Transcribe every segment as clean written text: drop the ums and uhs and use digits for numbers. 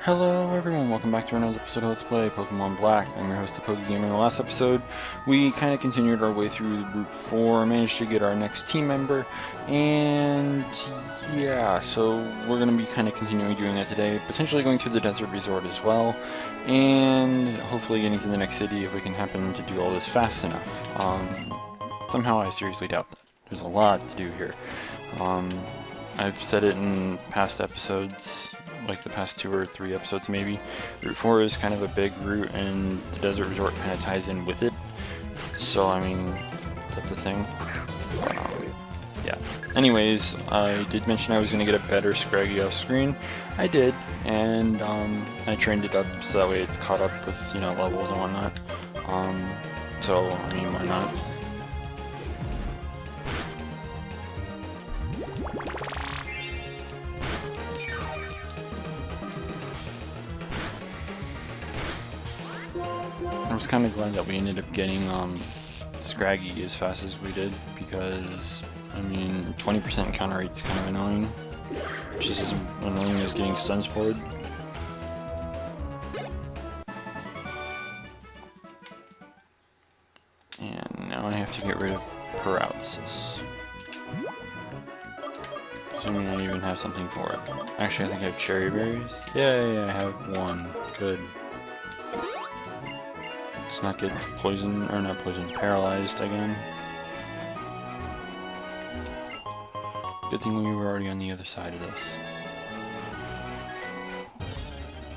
Hello everyone, welcome back to another episode of Let's Play Pokemon Black. I'm your host, the PokeGamer. In the last episode, we kind of continued our way through Route 4, managed to get our next team member, and yeah, so we're going to be kind of continuing doing that today, potentially going through the desert resort as well, and hopefully getting to the next city if we can happen to do all this fast enough. Somehow I seriously doubt that. There's a lot to do here. I've said it in past episodes, like the past 2 or 3 episodes maybe. Route 4 is kind of a big route and the desert resort kind of ties in with it. So I mean, that's a thing. Yeah. Anyways, I did mention I was going to get a better Scraggy off screen. I did, and I trained it up so that way it's caught up with, you know, levels and whatnot. So, I mean, why not? I was kind of glad that we ended up getting Scraggy as fast as we did, because I mean 20% counter rate is kind of annoying, just as annoying as getting stun spored. And now I have to get rid of paralysis, assuming I even have something for it. Actually, I think I have cherry berries. Yay, I have one. Good. Let's not get poisoned, or not poisoned, paralyzed again. Good thing we were already on the other side of this.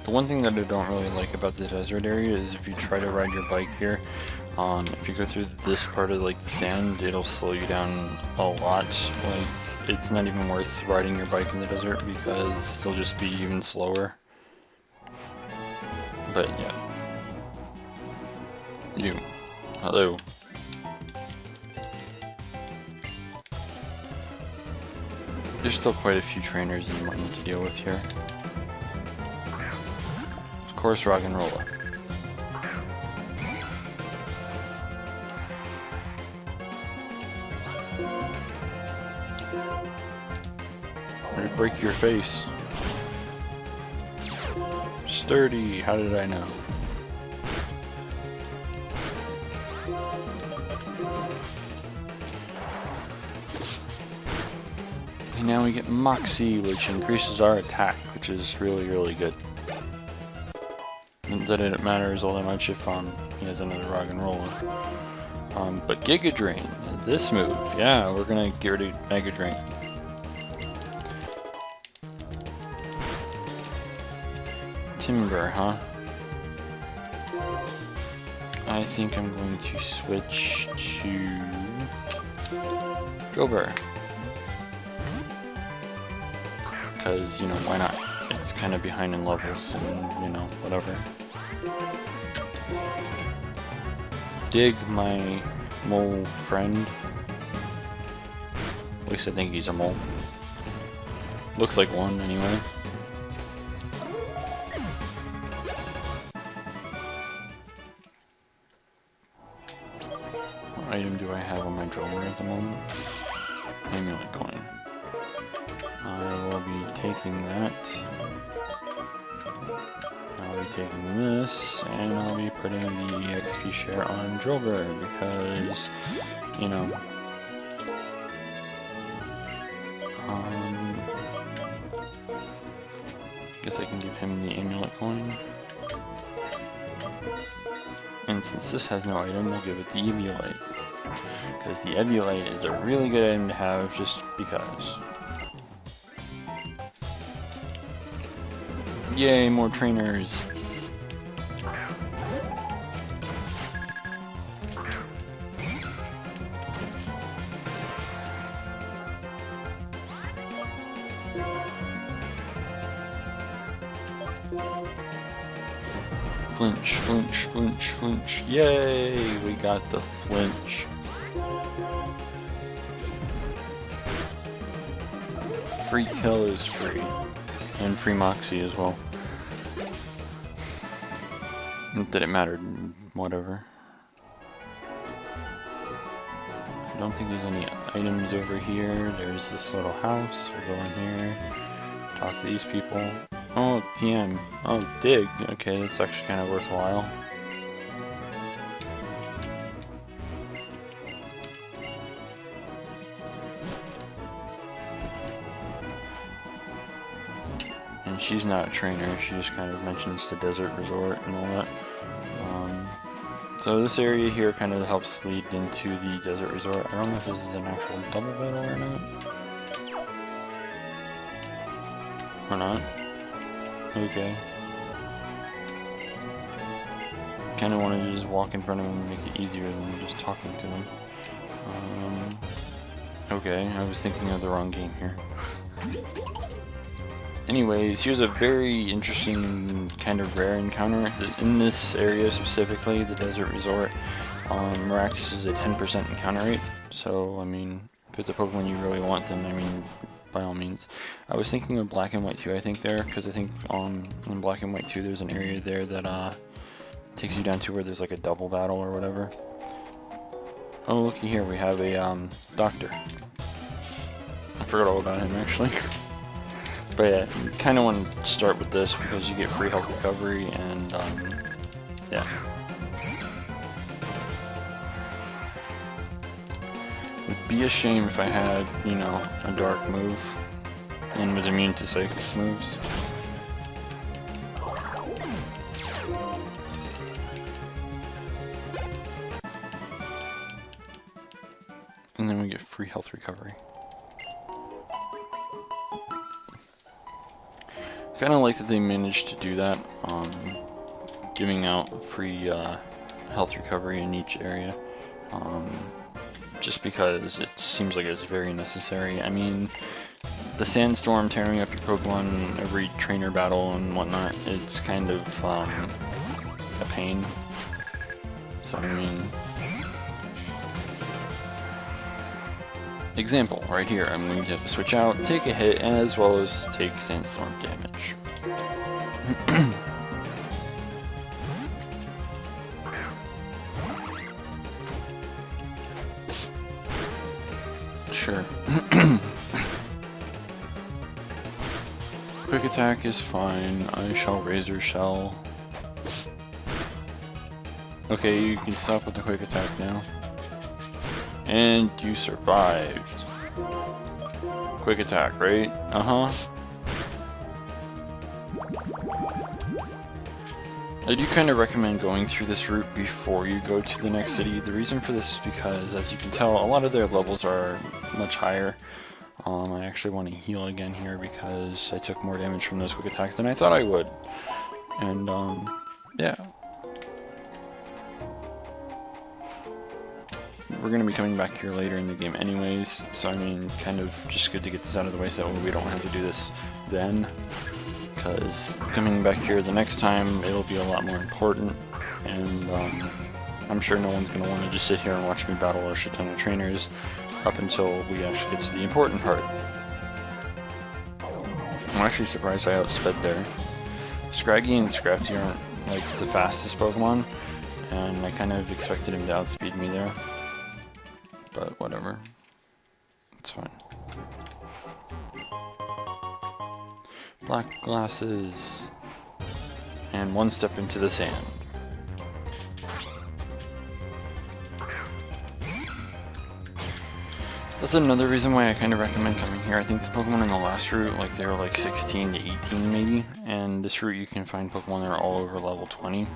The one thing that I don't really like about the desert area is if you try to ride your bike here, if you go through this part of like the sand, it'll slow you down a lot. Like, it's not even worth riding your bike in the desert because it'll just be even slower. But yeah. You. Hello. There's still quite a few trainers and whatnot to deal with here. Of course, Roggenrola. Or break your face. Sturdy, how did I know? And now we get Moxie, which increases our attack, which is really good. Not that it matters all that much if he has another Roggenrola. But Giga Drain, this move, yeah, we're gonna get rid of Mega Drain. Timber, huh? I think I'm going to switch to Drillbur. Because, you know, why not? It's kind of behind in levels and, you know, whatever. Dig, my mole friend. At least I think he's a mole. Looks like one, anyway. What item do I have on my driller at the moment? Amulet coin. I will be taking that. I'll be taking this, and I'll be putting the XP share on Drillbur because, you know, guess I can give him the amulet coin. And since this has no item, we'll give it the Eviolite. Because the Eviolite is a really good item to have just because. Yay, more trainers! Flinch, flinch, flinch, flinch. Yay! We got the flinch. Free kill is free. And free Moxie as well. Not that it mattered, whatever. I don't think there's any items over here. There's this little house. We'll go in here, talk to these people. Oh, TM. Oh, dig. Okay, that's actually kind of worthwhile. And she's not a trainer, she just kind of mentions the desert resort and all that. So this area here kind of helps lead into the desert resort. I don't know if this is an actual double battle or not. Or not. Okay. Kind of wanted to just walk in front of them and make it easier than just talking to them. Okay, I was thinking of the wrong game here. Anyways, here's a very interesting kind of rare encounter. In this area specifically, the desert resort, Maractus is a 10% encounter rate. So, I mean, if it's a Pokemon you really want, then I mean, by all means. I was thinking of Black and White 2, I think there, because I think in Black and White 2 there's an area there that takes you down to where there's like a double battle or whatever. Oh, looky here, we have a doctor. I forgot all about him actually. But yeah, you kind of want to start with this because you get free health recovery and yeah. It would be a shame if I had, you know, a dark move and was immune to psychic moves. And then we get free health recovery. Kind of like that they managed to do that, giving out free health recovery in each area, just because it seems like it's very necessary. I mean, the sandstorm tearing up your Pokemon in every trainer battle and whatnot, it's kind of a pain. So I mean, example, right here, I'm going to have to switch out, take a hit, as well as take sandstorm damage. Sure. Quick attack is fine, I shall Razor Shell. Okay, you can stop with the quick attack now. And you survived. Quick attack, right? Uh-huh. I do kind of recommend going through this route before you go to the next city. The reason for this is because, as you can tell, a lot of their levels are much higher. I actually want to heal again here because I took more damage from those quick attacks than I thought I would. And, yeah. We're going to be coming back here later in the game anyways, so I mean, kind of just good to get this out of the way so that we don't have to do this then, because coming back here the next time, it'll be a lot more important, and I'm sure no one's going to want to just sit here and watch me battle a shit ton of trainers up until we actually get to the important part. I'm actually surprised I outsped there. Scraggy and Scrafty aren't like the fastest Pokemon, and I kind of expected him to outspeed me there. But whatever, it's fine. Black glasses, and one step into the sand. That's another reason why I kind of recommend coming here. I think the Pokemon in the last route, like they were like 16 to 18 maybe, and this route you can find Pokemon that are all over level 20.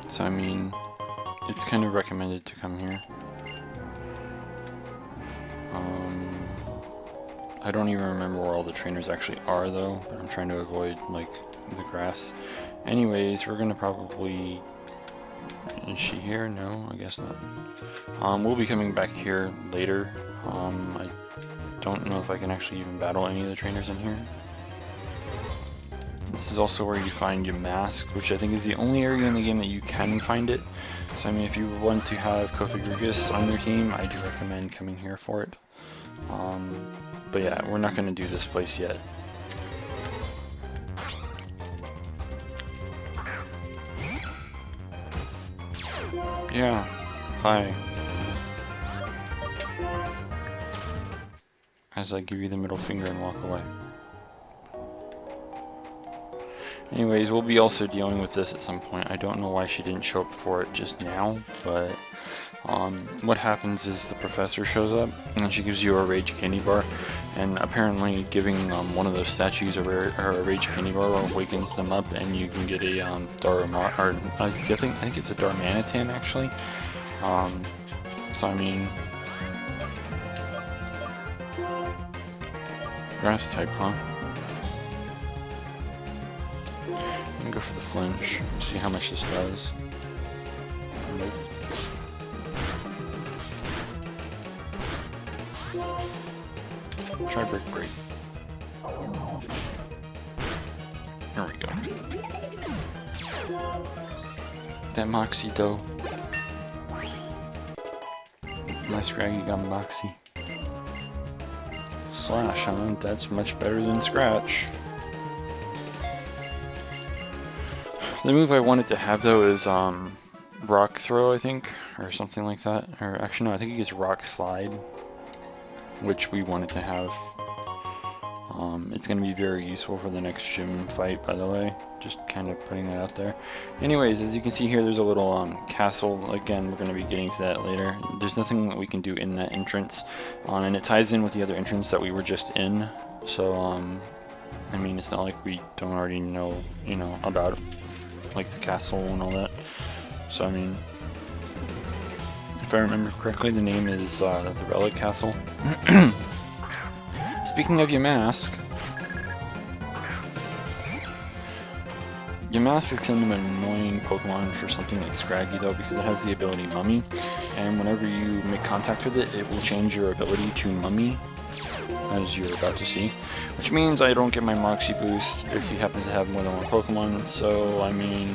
So I mean, it's kind of recommended to come here. I don't even remember where all the trainers actually are though, but I'm trying to avoid like the grass. Anyways, we're gonna probably... Is she here? No, I guess not. We'll be coming back here later. I don't know if I can actually even battle any of the trainers in here. This is also where you find your mask, which I think is the only area in the game that you can find it. So I mean, if you want to have Kofi on your team, I do recommend coming here for it. But yeah, we're not going to do this place yet. Yeah, hi. As I give you the middle finger and walk away. Anyways, we'll be also dealing with this at some point. I don't know why she didn't show up for it just now, but what happens is the professor shows up and she gives you a rage candy bar, and apparently giving one of those statues a rage candy bar awakens them up, and you can get a I think it's a Darmanitan actually. So I mean, grass type, huh? I'm gonna go for the flinch, see how much this does. Nope. Try break. There we go. That Moxie though. My Scraggy got Moxie. Slash, huh? That's much better than Scratch. The move I wanted to have though is Rock Throw, I think, or something like that. Or actually no, I think he gets Rock Slide, which we wanted to have. It's going to be very useful for the next gym fight, by the way. Just kind of putting that out there. Anyways, as you can see here, there's a little castle. Again, we're going to be getting to that later. There's nothing that we can do in that entrance, and it ties in with the other entrance that we were just in. So, I mean, it's not like we don't already know, you know, about like the castle and all that. So, I mean, if I remember correctly, the name is the Relic Castle. Speaking of Yamask, Yamask is kind of an annoying Pokemon for something like Scraggy though, because it has the ability Mummy, and whenever you make contact with it, it will change your ability to Mummy, as you're about to see. Which means I don't get my Moxie boost if he happens to have more than one Pokemon, so I mean...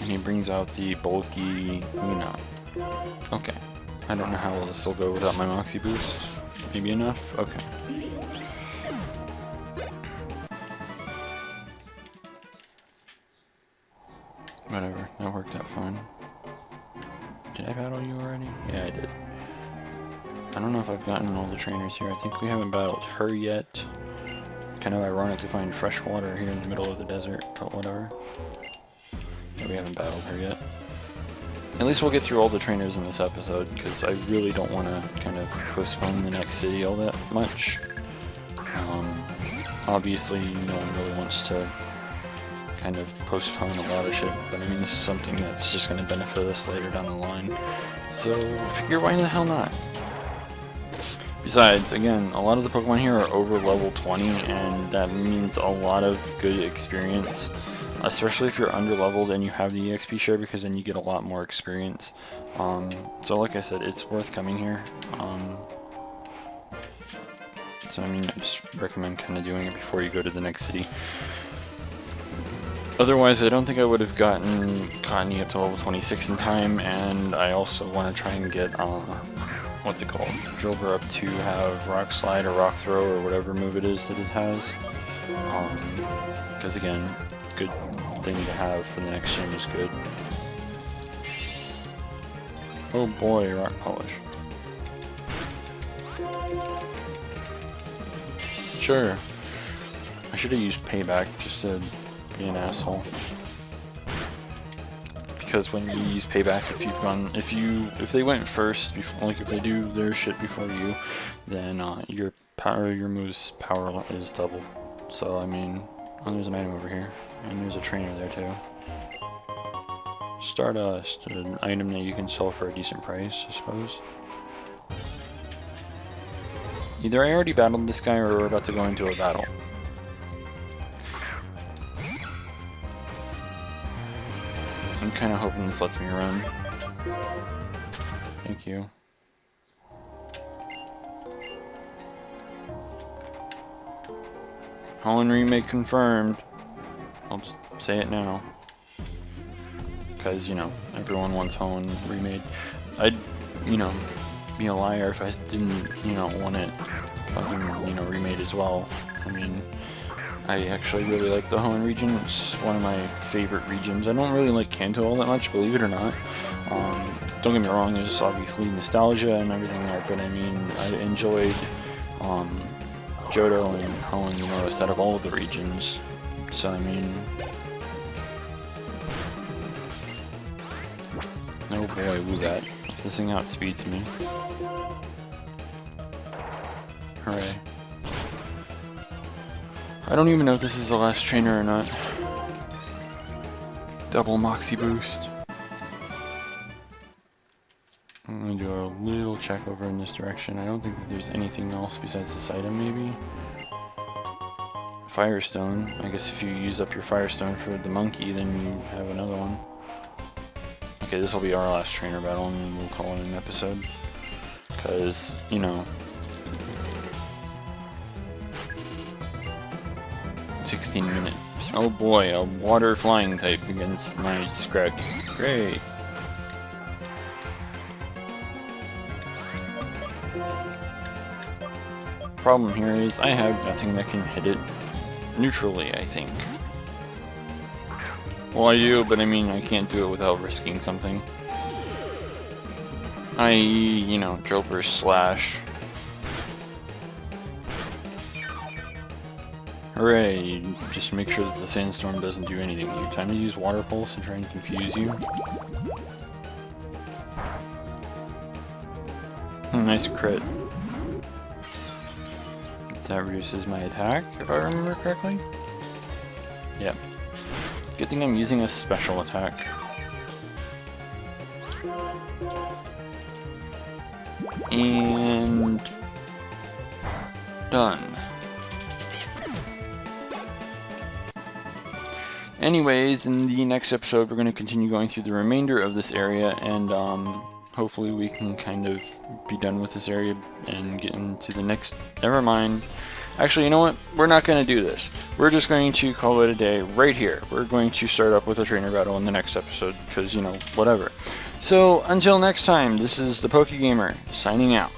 And he brings out the bulky Una. Okay. I don't know how well this will go without my Moxie boost. Maybe enough? Okay. Whatever, that worked out fine. Did I battle you already? Yeah, I did. I don't know if I've gotten all the trainers here. I think we haven't battled her yet. Kind of ironic to find fresh water here in the middle of the desert, but whatever. Yeah, we haven't battled her yet. At least we'll get through all the trainers in this episode, because I really don't want to kind of postpone the next city all that much. Obviously, no one really wants to kind of postpone a lot of shit, but I mean, this is something that's just going to benefit us later down the line. So, figure why the hell not? Besides, again, a lot of the Pokemon here are over level 20, and that means a lot of good experience. Especially if you're under-leveled and you have the EXP share, because then you get a lot more experience. So like I said, it's worth coming here. So I mean, I just recommend kind of doing it before you go to the next city. Otherwise, I don't think I would have gotten Cottonee up to level 26 in time, and I also want to try and get, what's it called? Drillbur up to have Rock Slide or Rock Throw or whatever move it is that it has. Because again, good thing to have for the next gym is good. Oh boy, Rock Polish. Sure. I should have used Payback just to be an asshole. Because when you use Payback, if you've gone, if they went first, before, like if they do their shit before you, then your move's power is doubled. So I mean. Oh, there's an item over here, and there's a trainer there too. Stardust, an item that you can sell for a decent price, I suppose. Either I already battled this guy, or we're about to go into a battle. I'm kind of hoping this lets me run. Thank you. Holland remake confirmed. I'll just say it now. Because, you know, everyone wants Holland remade. I'd, you know, be a liar if I didn't, you know, want it fucking, you know, remade as well. I mean, I actually really like the Hoenn region. It's one of my favorite regions. I don't really like Kanto all that much, believe it or not. Don't get me wrong, there's obviously nostalgia and everything there, but I mean, I enjoyed, Johto and Hoenn the most out of all of the regions. So I mean, oh boy, Wugat. This thing outspeeds me. Hooray. I don't even know if this is the last trainer or not. Double Moxie boost. I'm gonna do a little check over in this direction. I don't think that there's anything else besides this item, maybe. Firestone. I guess if you use up your Firestone for the monkey, then you have another one. Okay, this will be our last trainer battle, and then we'll call it an episode. Because, you know, 16 minutes. Oh boy, a water flying type against my Scraggy. Great. Problem here is I have nothing that can hit it neutrally, I think. Well, I do, but I mean, I can't do it without risking something. I.e., you know, Joper Slash. Hooray! Just make sure that the Sandstorm doesn't do anything. You have time to use Water Pulse and try and confuse you. Nice crit. That reduces my attack, if I remember correctly. Yep. Good thing I'm using a special attack. And done. Anyways, in the next episode we're going to continue going through the remainder of this area, and hopefully we can kind of be done with this area and get into the next... Never mind. Actually, you know what? We're not going to do this. We're just going to call it a day right here. We're going to start up with a trainer battle in the next episode, because, you know, whatever. So, until next time, this is the PokeGamer, signing out.